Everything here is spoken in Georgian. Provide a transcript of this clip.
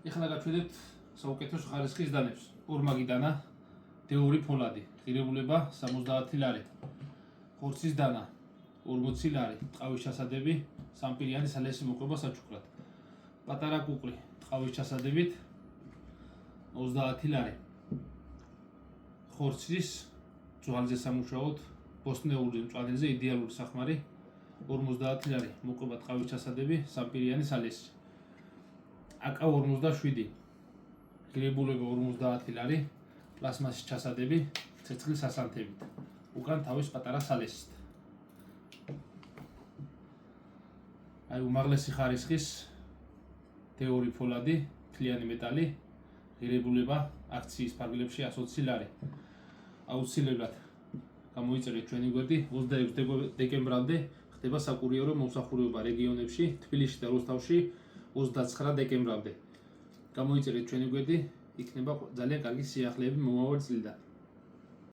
ეხლა გაჩვენებთ საუკეთესო ხარისხის დანებს. ორმაგი დანა, დეური ფოლადი, ღირებულება 70 ლარი. ხორცის დანა 40 ლარი, ტყავის ჩასადები, სამპირიანი სალესი მოყვება საჩუქრად. პატარა კუკლი ტყავის ჩასადებით 30 ლარი. ხორცის ძვალზე სამუშაოდ ბოსტნეული მწვანეზე იდეალური სახმარი 50 ლარი, მოყვება ტყავის ჩასადები, სამპირიანი სალესი. აკა 47, ღირებულება 50 ლარი, პლასმასის ჩასადები, ცეცხლის ასანთებით. უკან თავის პატარა სალესით. აი უმაღლესი ხარისხის დეური ფოლადი, მთლიანი მეტალი, ღირებულება აქციის ფარგლებში 120 ლარი. აუცილებლად გამოიწერეთ ჩვენი გვერდი 26 დეკემბრამდე ხდება საკურიერო მომსახურება რეგიონებში, თბილისში და როსტოვში 29 დეკემბრამდე. გამოიწერეთ ჩვენი გვერდი, იქნება ძალიან კარგი სიახლეები მომავალ წლიდან.